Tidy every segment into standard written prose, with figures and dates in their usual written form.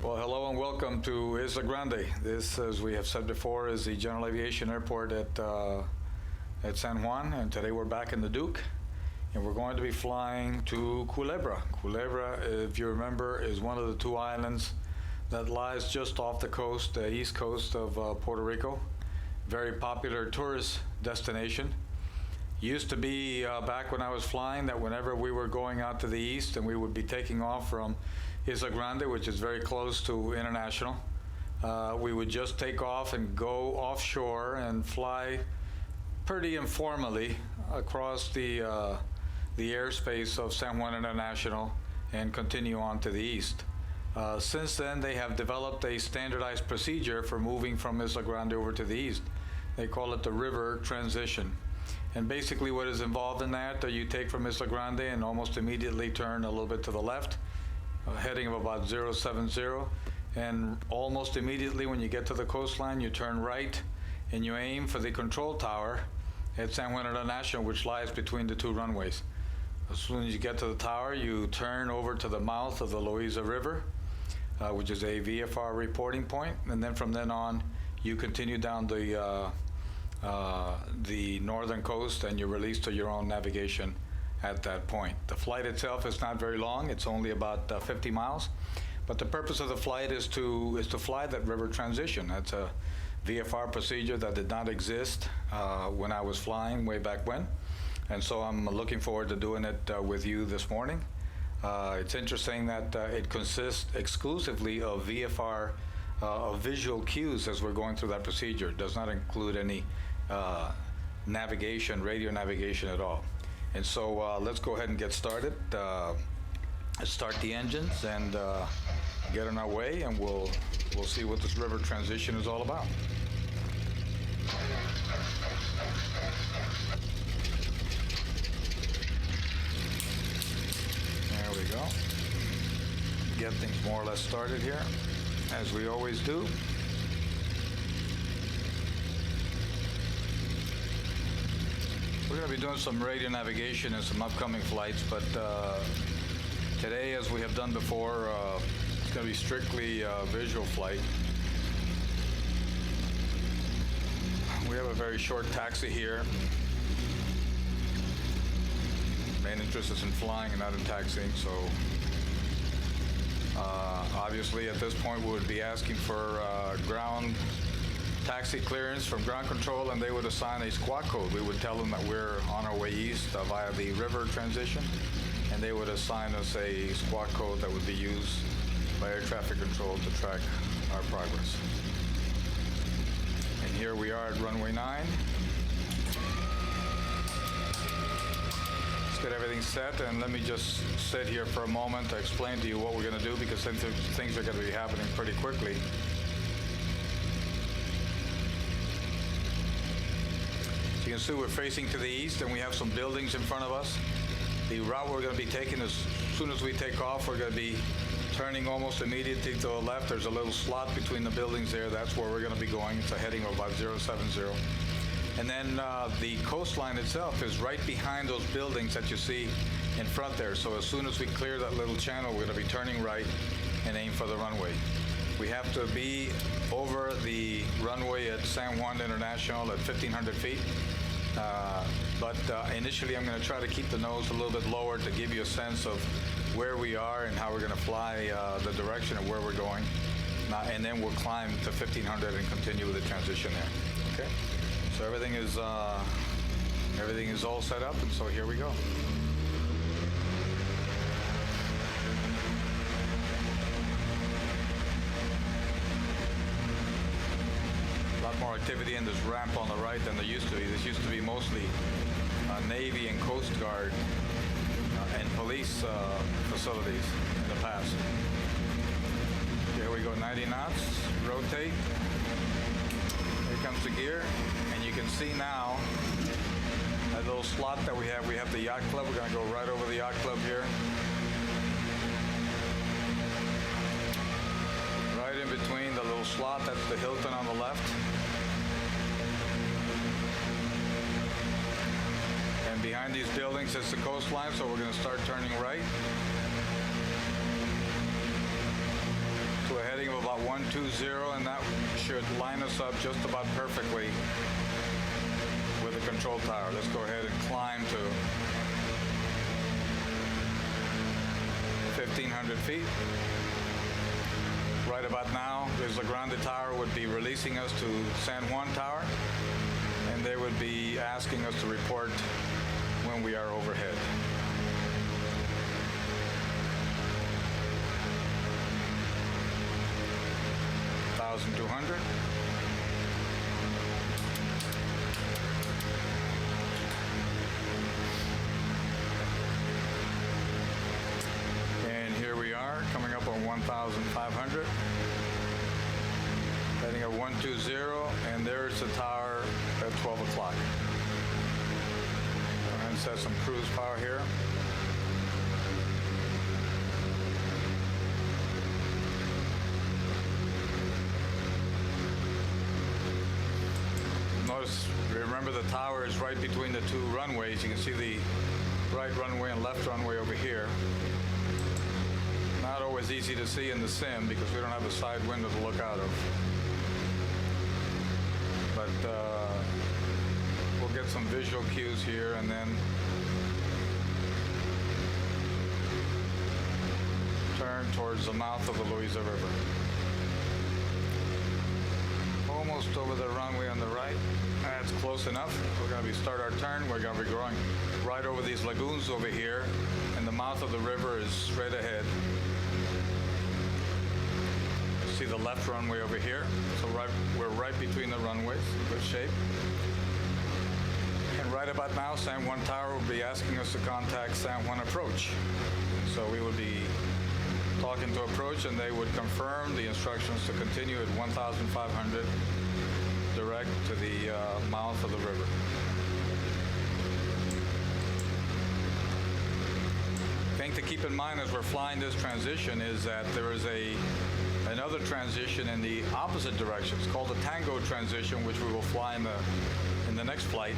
Well, hello and welcome to Isla Grande. This, as we have said before, is the General Aviation Airport at San Juan, and today we're back in the Duke, and we're going to be flying to Culebra. Culebra, if you remember, is one of the two islands that lies just off the coast, the east coast of Puerto Rico. Very popular tourist destination. Used to be, back when I was flying, that whenever we were going out to the east and we would be taking off from Isla Grande, which is very close to International, we would just take off and go offshore and fly pretty informally across the airspace of San Juan International and continue on to the east. Since then, they have developed a standardized procedure for moving from Isla Grande over to the east. They call it the River Transition. And basically what is involved in that, you take from Isla Grande and almost immediately turn a little bit to the left, heading of about 070, and almost immediately when you get to the coastline, you turn right and you aim for the control tower at San Juan International, which lies between the two runways. As soon as you get to the tower, you turn over to the mouth of the Loiza River, which is a VFR reporting point, and then from then on, you continue down the northern coast and you're released to your own navigation at that point. The flight itself is not very long. It's only about 50 miles. But the purpose of the flight is to fly that river transition. That's a VFR procedure that did not exist when I was flying way back when. And so I'm looking forward to doing it with you this morning. It's interesting that it consists exclusively of VFR of visual cues as we're going through that procedure. It does not include any navigation, radio navigation at all. And so let's go ahead and get started. Start the engines and get on our way, and we'll see what this river transition is all about. There we go. Get things more or less started here, as we always do. We're going to be doing some radio navigation in some upcoming flights, but today, as we have done before, it's going to be strictly visual flight. We have a very short taxi here. Main interest is in flying and not in taxiing, so obviously at this point we would be asking for ground taxi clearance from ground control, and they would assign a squawk code. We would tell them that we're on our way east via the river transition, and they would assign us a squawk code that would be used by air traffic control to track our progress. And here we are at runway 9. Let's get everything set, and let me just sit here for a moment to explain to you what we're going to do, because things are going to be happening pretty quickly. So you can see we're facing to the east, and we have some buildings in front of us. The route we're going to be taking is, as soon as we take off, we're going to be turning almost immediately to the left. There's a little slot between the buildings there. That's where we're going to be going. It's a heading of about 070. And then the coastline itself is right behind those buildings that you see in front there. So as soon as we clear that little channel, we're going to be turning right and aim for the runway. We have to be over the runway at San Juan International at 1,500 feet. But initially I'm going to try to keep the nose a little bit lower to give you a sense of where we are and how we're going to fly, the direction of where we're going. And then we'll climb to 1,500 and continue with the transition there. Okay? So everything is all set up, and so here we go. A lot more activity in this ramp on the right than there used to be. This used to be mostly Navy and Coast Guard and police facilities in the past. Here we go, 90 knots, rotate. Here comes the gear, and you can see now that little slot that we have the yacht club. We're going to go right over the yacht club here. Right in between the little slot, that's the Hilton on the left. And behind these buildings is the coastline, so we're going to start turning right to a heading about 120, and that should line us up just about perfectly with the control tower. Let's go ahead and climb to 1,500 feet. Right about now, the Grande Tower would be releasing us to San Juan Tower, and they would be asking us to report when we are overhead. $1,200. And here we are, coming up on 1,500. Heading at 120, and there's the tower at 12 o'clock. Go ahead and set some cruise power here. Notice, remember the tower is right between the two runways. You can see the right runway and left runway over here. Not always easy to see in the sim because we don't have a side window to look out of. But we'll get some visual cues here and then turn towards the mouth of the Louisa River. Almost over the runway on the right. That's close enough. We're going to start our turn. We're going to be going right over these lagoons over here, and the mouth of the river is straight ahead. See the left runway over here. So we're right between the runways. Good shape. And right about now, San Juan Tower will be asking us to contact San Juan Approach. So we would be talking to Approach, and they would confirm the instructions to continue at 1,500 direct to the mouth of the river. Thing to keep in mind as we're flying this transition is that there is another transition in the opposite direction. It's called the Tango transition, which we will fly in the next flight.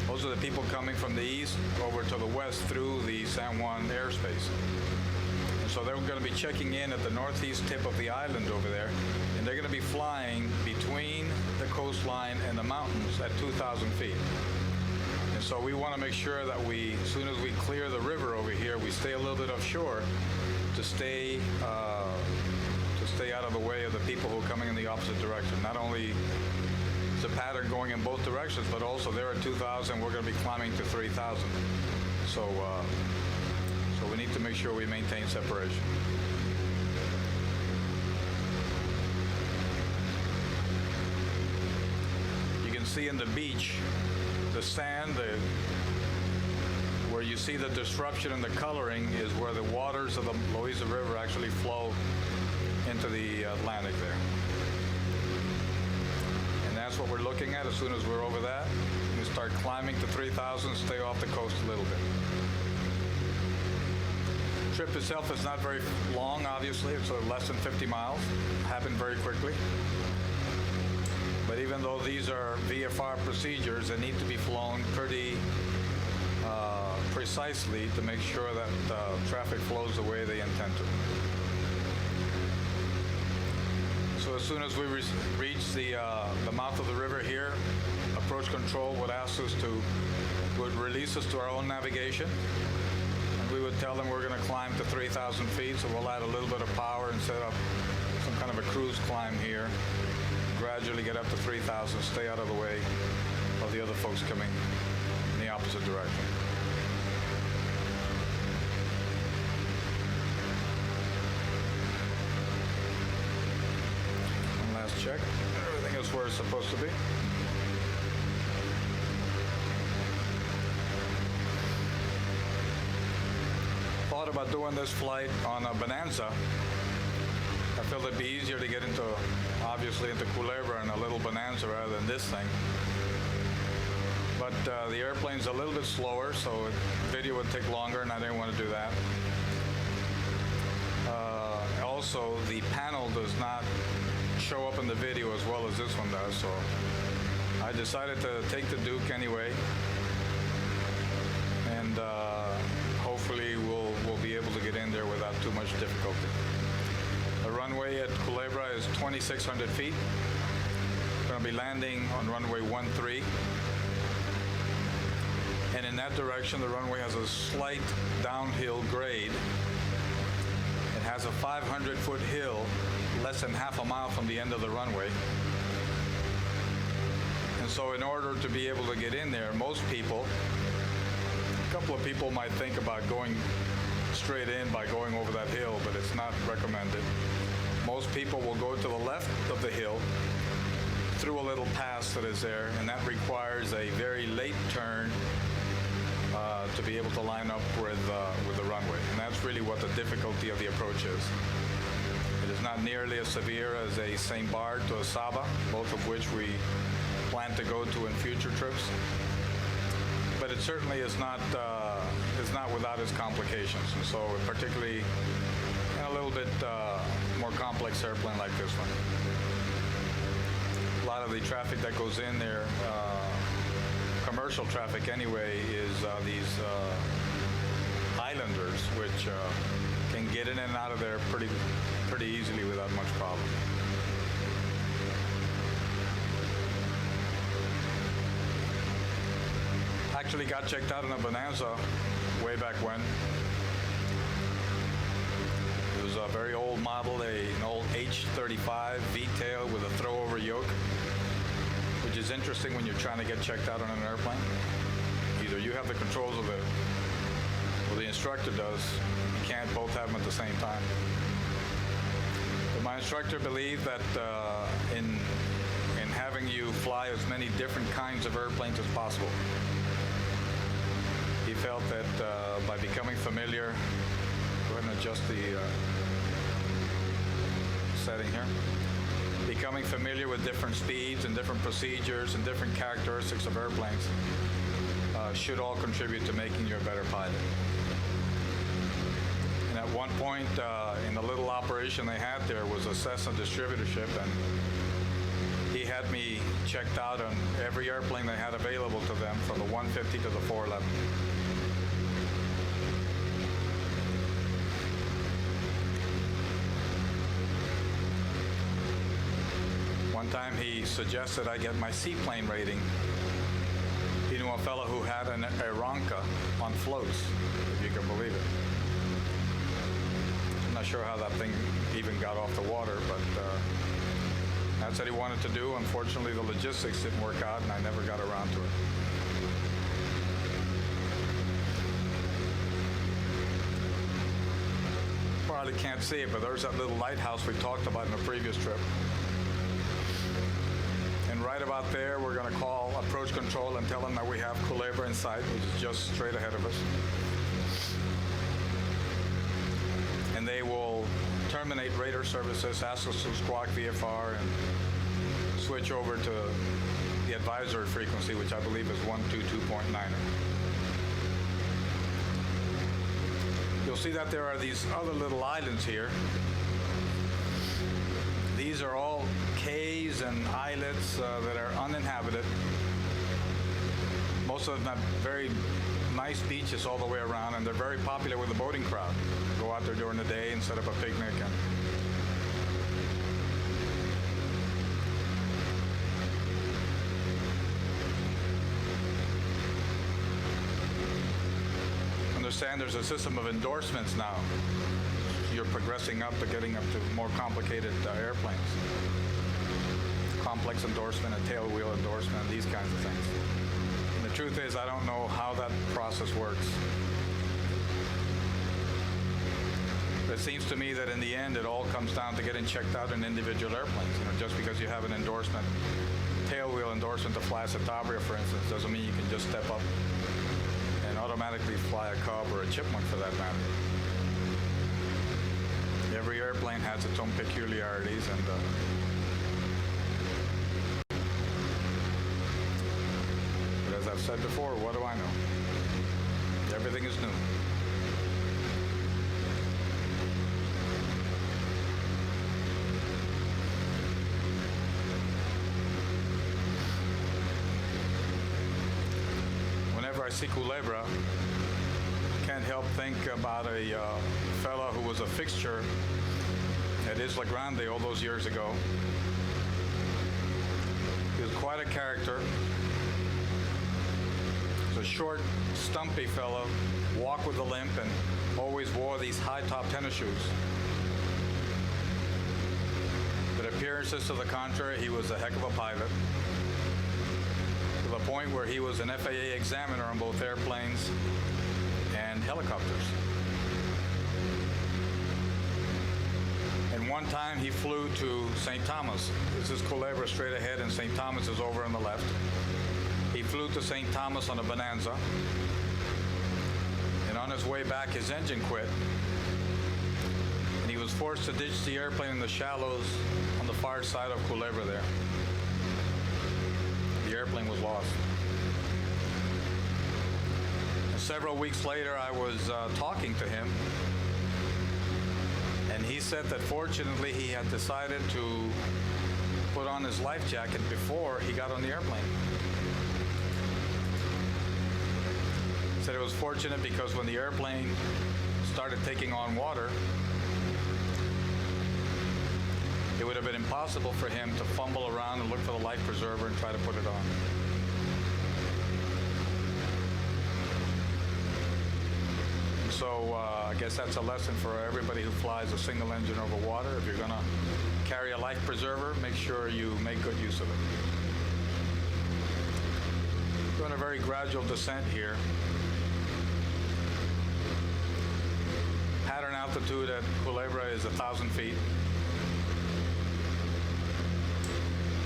Those are the people coming from the east over to the west through the San Juan airspace. And so they're going to be checking in at the northeast tip of the island over there, and they're going to be flying between the coastline and the mountains at 2,000 feet. And so we want to make sure that as soon as we clear the river over here, we stay a little bit offshore to stay out of the way of the people who are coming in the opposite direction. Not only is the pattern going in both directions, but also they're at 2,000, we're going to be climbing to 3,000. So we need to make sure we maintain separation. You can see in the beach, the sand, where you see the disruption in the coloring is where the waters of the Louisa River actually flow into the Atlantic there. And that's what we're looking at. As soon as we're over that, we start climbing to 3,000, stay off the coast a little bit. The trip itself is not very long, obviously. It's less than 50 miles. Happened very quickly. But even though these are VFR procedures, they need to be flown pretty precisely to make sure that traffic flows the way they intend to. So as soon as we reach the mouth of the river here, approach control would release us to our own navigation. And we would tell them we're going to climb to 3,000 feet, so we'll add a little bit of power and set up some kind of a cruise climb here. Gradually get up to 3,000, stay out of the way of the other folks coming in the opposite direction. One last check. Everything is where it's supposed to be. Thought about doing this flight on a Bonanza. I felt it'd be easier to get obviously into Culebra and a little Bonanza rather than this thing. But the airplane's a little bit slower, so video would take longer, and I didn't want to do that. Also, the panel does not show up in the video as well as this one does, so I decided to take the Duke anyway, and hopefully we'll be able to get in there without too much difficulty. But runway at Culebra is 2,600 feet. We're going to be landing on runway 13. And in that direction, the runway has a slight downhill grade. It has a 500-foot hill, less than half a mile from the end of the runway. And so in order to be able to get in there, most people, a couple of people might think about going straight in by going over that hill, but it's not recommended. Most people will go to the left of the hill through a little pass that is there, and that requires a very late turn to be able to line up with the runway. And that's really what the difficulty of the approach is. It is not nearly as severe as a St. Barth to a Saba, both of which we plan to go to in future trips. But it certainly is not without its complications. And so particularly in a little bit more complex airplane like this one. A lot of the traffic that goes in there, commercial traffic anyway, is these islanders, which can get in and out of there pretty easily without much problem. Actually got checked out in a Bonanza way back when. It was a very old model, an old H-35 V-tail with a throw-over yoke, which is interesting when you're trying to get checked out on an airplane. Either you have the controls of it, or the instructor does. You can't both have them at the same time. But my instructor believed that in having you fly as many different kinds of airplanes as possible, he felt that by becoming familiar, go ahead and adjust the setting here. Becoming familiar with different speeds and different procedures and different characteristics of airplanes should all contribute to making you a better pilot. And at one point in the little operation they had there was a Cessna distributorship, and he had me checked out on every airplane they had available to them, from the 150 to the 411. One time he suggested I get my seaplane rating. He knew a fellow who had an Aeronca on floats, if you can believe it. I'm not sure how that thing even got off the water, but that's what he wanted to do. Unfortunately, the logistics didn't work out, and I never got around to it. Probably can't see it, but there's that little lighthouse we talked about in a previous trip. And right about there, we're going to call approach control and tell them that we have Culebra in sight, which is just straight ahead of us. And they will terminate radar services, ask us to squawk VFR, and switch over to the advisory frequency, which I believe is 122.9. You'll see that there are these other little islands here. These are all cays and islets that are uninhabited. Most of them have very nice beaches all the way around, and they're very popular with the boating crowd. Go out there during the day and set up a picnic. Understand there's a system of endorsements now. You're progressing up to getting up to more complicated airplanes. Complex endorsement, a tail wheel endorsement, these kinds of things. And the truth is, I don't know how that process works. But it seems to me that in the end, it all comes down to getting checked out in individual airplanes. You know, just because you have an endorsement, tail wheel endorsement to fly Citabria, for instance, doesn't mean you can just step up and automatically fly a Cub or a Chipmunk, for that matter. Every airplane has its own peculiarities, and but as I've said before, what do I know? Everything is new. Whenever I see Culebra, can't help think about a fellow who was a fixture at Isla Grande all those years ago. He was quite a character. He was a short, stumpy fellow, walked with a limp, and always wore these high-top tennis shoes. But appearances to the contrary, he was a heck of a pilot, to the point where he was an FAA examiner on both airplanes and helicopters. And one time he flew to St. Thomas. This is Culebra straight ahead, and St. Thomas is over on the left. He flew to St. Thomas on a Bonanza, and on his way back his engine quit, and he was forced to ditch the airplane in the shallows on the far side of Culebra there. The airplane was lost. And several weeks later I was talking to him, and he said that fortunately he had decided to put on his life jacket before he got on the airplane. He said it was fortunate because when the airplane started taking on water, it would have been impossible for him to fumble around and look for the life preserver and try to put it on. So I guess that's a lesson for everybody who flies a single engine over water. If you're going to carry a life preserver, make sure you make good use of it. Doing a very gradual descent here. Pattern altitude at Culebra is 1,000 feet.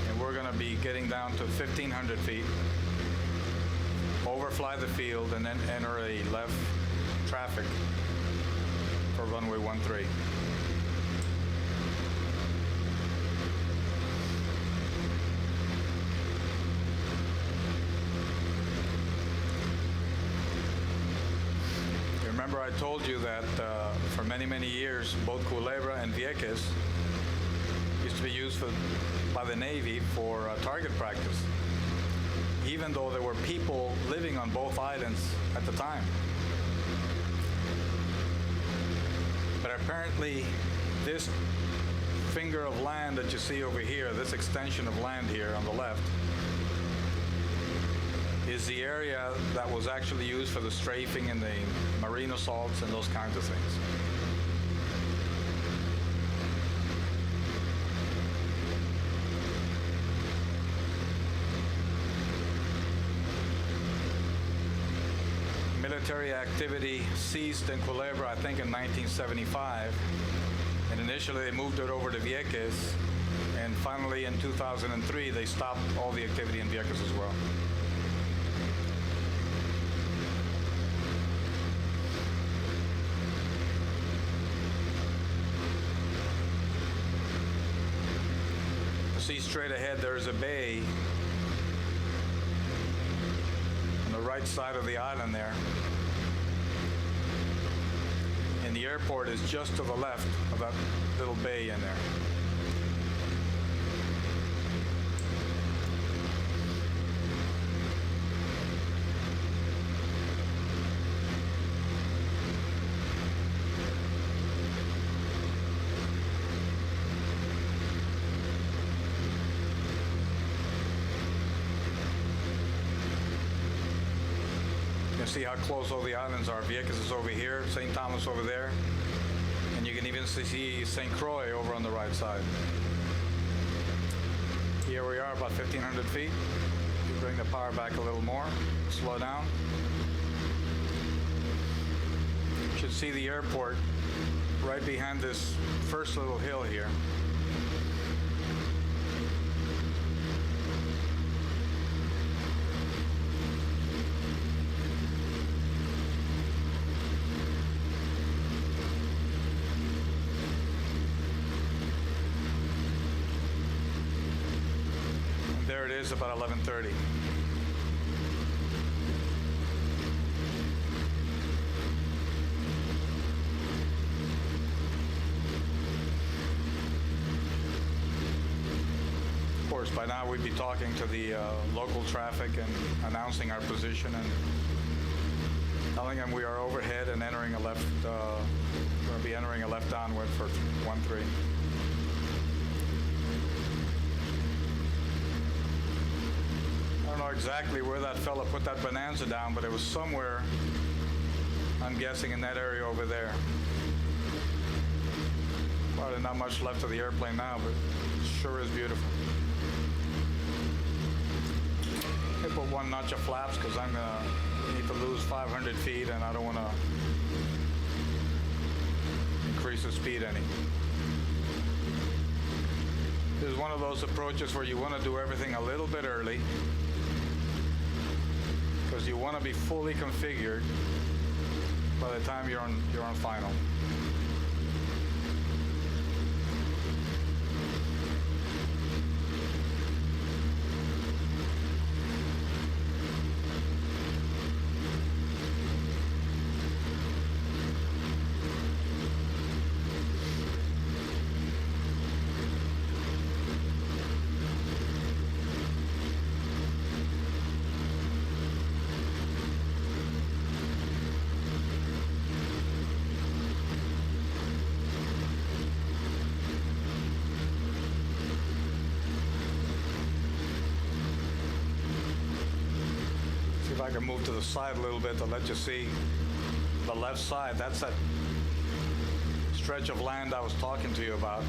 And we're going to be getting down to 1,500 feet, overfly the field, and then enter a left traffic for runway 13. Remember I told you that for many, many years, both Culebra and Vieques used to be used by the Navy for target practice, even though there were people living on both islands at the time. But apparently, this finger of land that you see over here, this extension of land here on the left, is the area that was actually used for the strafing and the marine assaults and those kinds of things. Military activity ceased in Culebra, I think, in 1975, and initially they moved it over to Vieques, and finally in 2003 they stopped all the activity in Vieques as well. See straight ahead, there's a bay on the right side of the island there. And the airport is just to the left of that little bay in there. See how close all the islands are. Vieques is over here, St. Thomas over there, and you can even see St. Croix over on the right side. Here we are, about 1,500 feet. You bring the power back a little more, slow down. You should see the airport right behind this first little hill here. There it is, about 11:30. Of course, by now we'd be talking to the local traffic and announcing our position and telling them we are overhead and entering a left. We're going to be entering a left downwind for 13. exactly where that fella put that bonanza down, but it was somewhere, I'm guessing, in that area over there. Probably not much left of the airplane now, but it sure is beautiful. I put one notch of flaps because I'm gonna need to lose 500 feet and I don't want to increase the speed any. This is one of those approaches where you want to do everything a little bit early because you want to be fully configured by the time you're on final. I can move to the side a little bit to let you see the left side. That's that stretch of land I was talking to you about.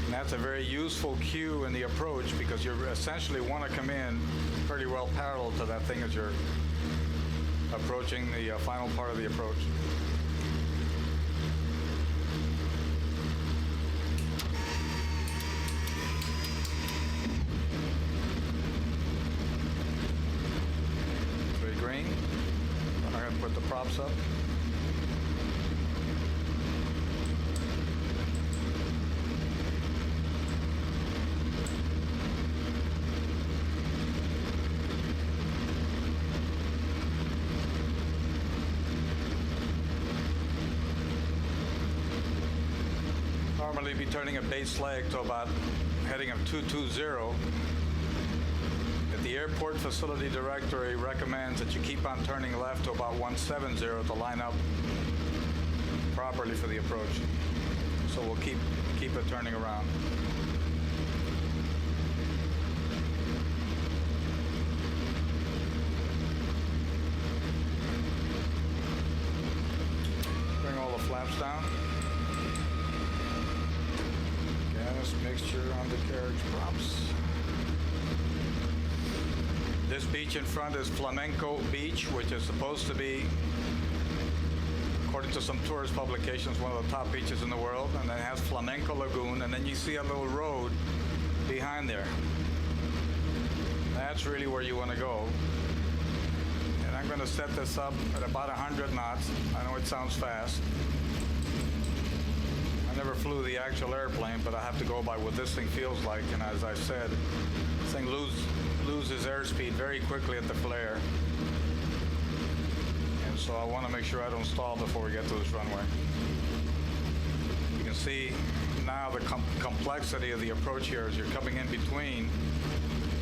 And that's a very useful cue in the approach because you essentially want to come in pretty well parallel to that thing as you're approaching the final part of the approach. Green. I'm going to put the props up. Normally be turning a base leg to about heading of 220. The airport facility directory recommends that you keep on turning left to about 170 to line up properly for the approach. So we'll keep it turning around. Bring all the flaps down. Gas mixture on the carriage props. This beach in front is Flamenco Beach, which is supposed to be, according to some tourist publications, one of the top beaches in the world. And then it has Flamenco Lagoon, and then you see a little road behind there. That's really where you want to go. And I'm going to set this up at about 100 knots. I know it sounds fast. I never flew the actual airplane, but I have to go by what this thing feels like. And as I said, this thing loses airspeed very quickly at the flare. And so I want to make sure I don't stall before we get to this runway. You can see now the complexity of the approach here as you're coming in between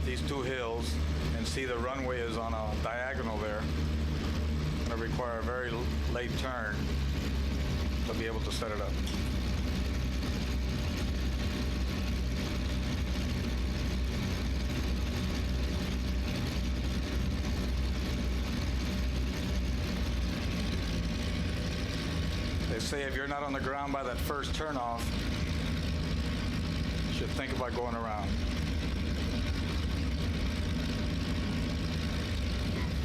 these two hills and see the runway is on a diagonal there. It's going to require a very late turn to be able to set it up. Say if you're not on the ground by that first turnoff, you should think about going around.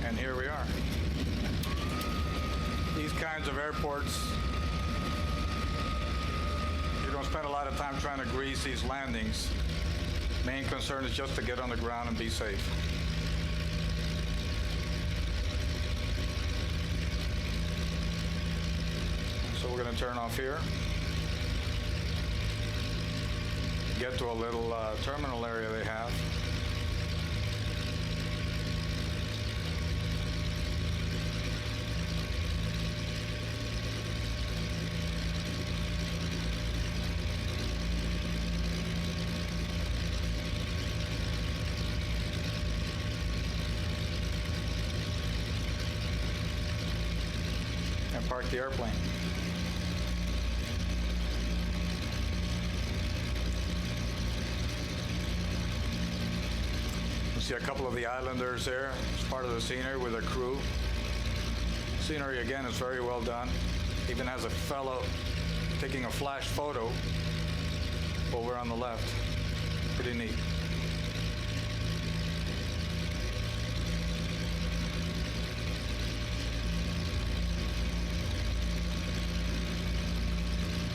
And here we are. These kinds of airports, you don't spend a lot of time trying to grease these landings. Main concern is just to get on the ground and be safe. So we're going to turn off here, get to a little terminal area they have. And park the airplane. See a couple of the islanders there. It's part of the scenery with a crew. Scenery again is very well done. Even has a fellow taking a flash photo over on the left. Pretty neat.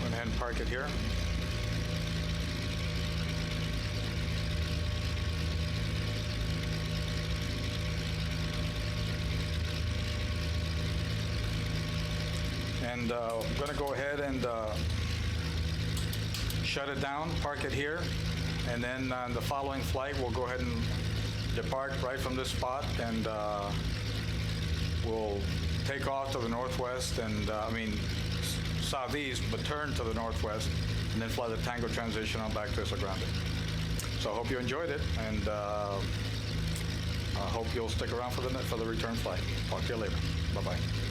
Go ahead and park it here. And I'm going to go ahead and shut it down, park it here, and then on the following flight, we'll go ahead and depart right from this spot, and we'll take off to the northwest, and southeast, but turn to the northwest, and then fly the Tango transition on back to Isla Grande. So I hope you enjoyed it, and I hope you'll stick around for the return flight. Talk to you later. Bye-bye.